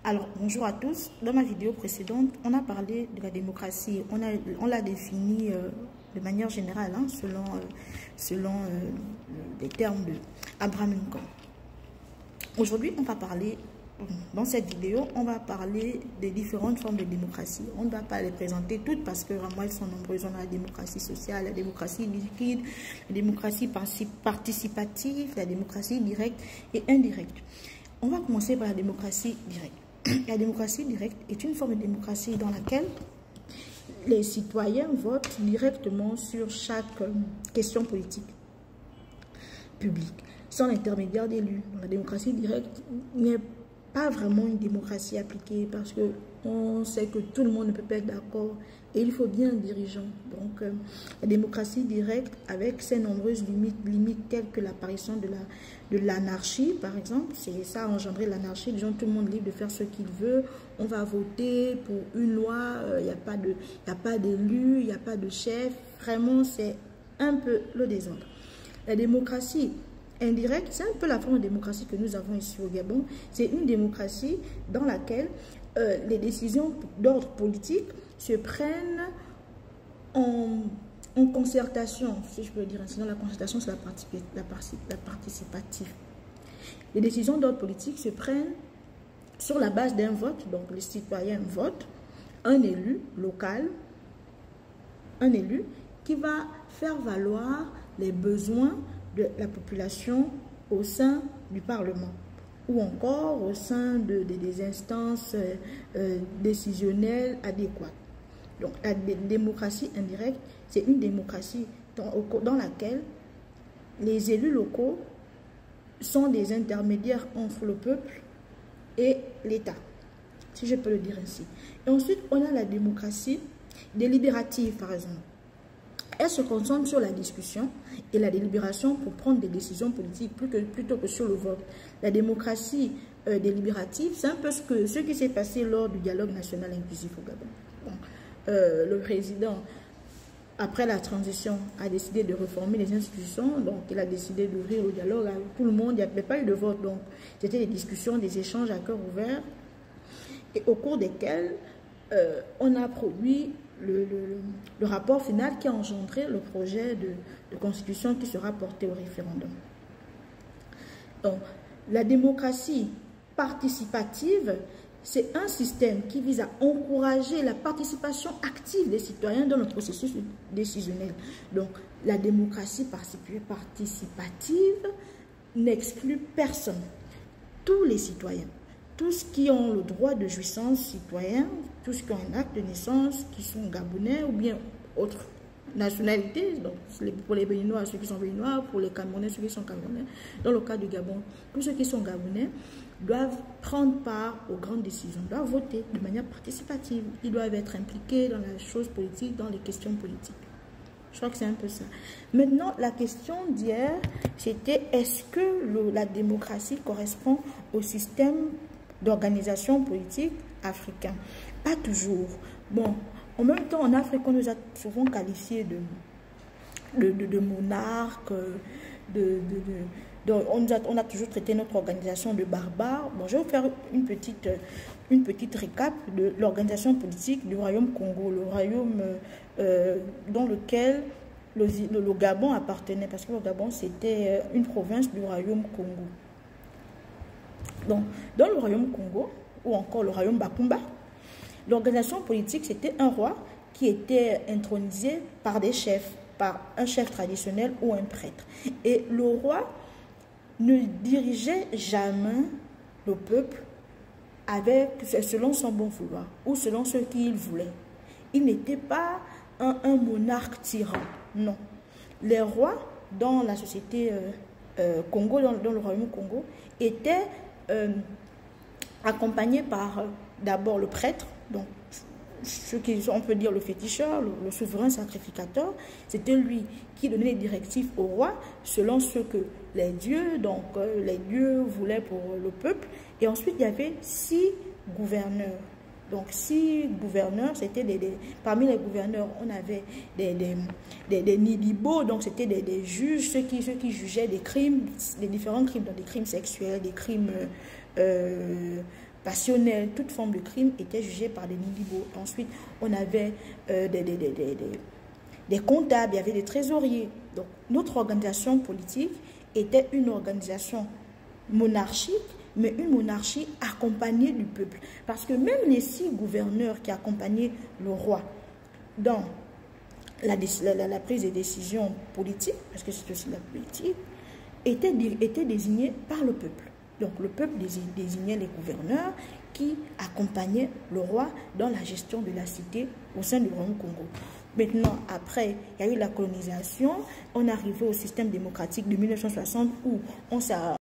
Alors, bonjour à tous. Dans ma vidéo précédente, on a parlé de la démocratie. On l'a définie de manière générale, hein, selon les termes d'Abraham Lincoln. Aujourd'hui, on va parler, dans cette vidéo, on va parler des différentes formes de démocratie. On ne va pas les présenter toutes parce que vraiment elles sont nombreuses. On a la démocratie sociale, la démocratie liquide, la démocratie participative, la démocratie directe et indirecte. On va commencer par la démocratie directe. La démocratie directe est une forme de démocratie dans laquelle les citoyens votent directement sur chaque question politique publique, sans l'intermédiaire d'élus. La démocratie directe n'est pas vraiment une démocratie appliquée parce que on sait que tout le monde ne peut pas être d'accord et il faut bien un dirigeant. Donc, la démocratie directe, avec ses nombreuses limites telles que l'apparition de l'anarchie, par exemple, ça a engendré l'anarchie. Les gens, tout le monde est libre de faire ce qu'il veut. On va voter pour une loi, il n'y a pas d'élu, il n'y a pas de chef. Vraiment, c'est un peu le désordre. La démocratie indirecte, c'est un peu la forme de démocratie que nous avons ici au Gabon. C'est une démocratie dans laquelle les décisions d'ordre politique se prennent en concertation, si je peux le dire ainsi. Dans la concertation, c'est la participative. Les décisions d'ordre politique se prennent sur la base d'un vote. Donc, les citoyens votent un élu local, un élu qui va faire valoir les besoins de la population au sein du Parlement ou encore au sein des instances décisionnelles adéquates. Donc, la démocratie indirecte, c'est une démocratie dans laquelle les élus locaux sont des intermédiaires entre le peuple et l'État, si je peux le dire ainsi. Et ensuite, on a la démocratie délibérative, par exemple. Elle se concentre sur la discussion et la délibération pour prendre des décisions politiques plutôt que sur le vote. La démocratie délibérative, c'est un peu ce qui s'est passé lors du dialogue national inclusif au Gabon. Donc, le président, après la transition, a décidé de réformer les institutions. Donc, il a décidé d'ouvrir le dialogue à tout le monde. Il n'y avait pas eu de vote. Donc, c'était des discussions, des échanges à cœur ouvert. Et au cours desquels on a produit le rapport final qui a engendré le projet de constitution qui sera porté au référendum. Donc, la démocratie participative, c'est un système qui vise à encourager la participation active des citoyens dans le processus décisionnel. Donc, la démocratie participative n'exclut personne. Tous les citoyens, tous qui ont le droit de jouissance citoyen, tous qui ont un acte de naissance, qui sont gabonais ou bien autres nationalités, donc pour les Béninois, ceux qui sont Béninois, pour les Camerounais, ceux qui sont Camerounais. Dans le cas du Gabon, tous ceux qui sont Gabonais doivent prendre part aux grandes décisions, doivent voter de manière participative. Ils doivent être impliqués dans la chose politique, dans les questions politiques. Je crois que c'est un peu ça. Maintenant, la question d'hier, c'était est-ce que la démocratie correspond au système d'organisation politique africain? Pas toujours. Bon, en même temps, en Afrique, on nous a souvent qualifiés de monarques, on a toujours traité notre organisation de barbare. Bon, je vais vous faire une petite récap de l'organisation politique du Royaume Congo, le royaume dans lequel le Gabon appartenait, parce que le Gabon, c'était une province du Royaume Congo. Donc, dans le Royaume Congo, ou encore le Royaume Bakumba, l'organisation politique, c'était un roi qui était intronisé par des chefs, par un chef traditionnel ou un prêtre. Et le roi ne dirigeait jamais le peuple selon son bon vouloir ou selon ce qu'il voulait. Il n'était pas un monarque tyran, non. Les rois dans la société Congo, dans le Royaume Congo, étaient accompagnés par d'abord le prêtre, donc on peut dire le féticheur, le souverain sacrificateur. C'était lui qui donnait les directives au roi selon ce que les dieux voulaient pour le peuple. Et ensuite, il y avait 6 gouverneurs. Donc, 6 gouverneurs, c'était parmi les gouverneurs, on avait des nidibos, donc c'était des juges, ceux qui jugeaient des crimes, des différents crimes, donc des crimes sexuels, des crimes passionnel, toute forme de crime était jugée par des Nilibo. Ensuite, on avait des comptables, il y avait des trésoriers. Donc, notre organisation politique était une organisation monarchique, mais une monarchie accompagnée du peuple. Parce que même les 6 gouverneurs qui accompagnaient le roi dans la prise des décisions politiques, parce que c'est aussi la politique, étaient désignés par le peuple. Donc le peuple désignait les gouverneurs qui accompagnaient le roi dans la gestion de la cité au sein du Grand Congo. Maintenant, après, il y a eu la colonisation, on est arrivé au système démocratique de 1960 où on s'est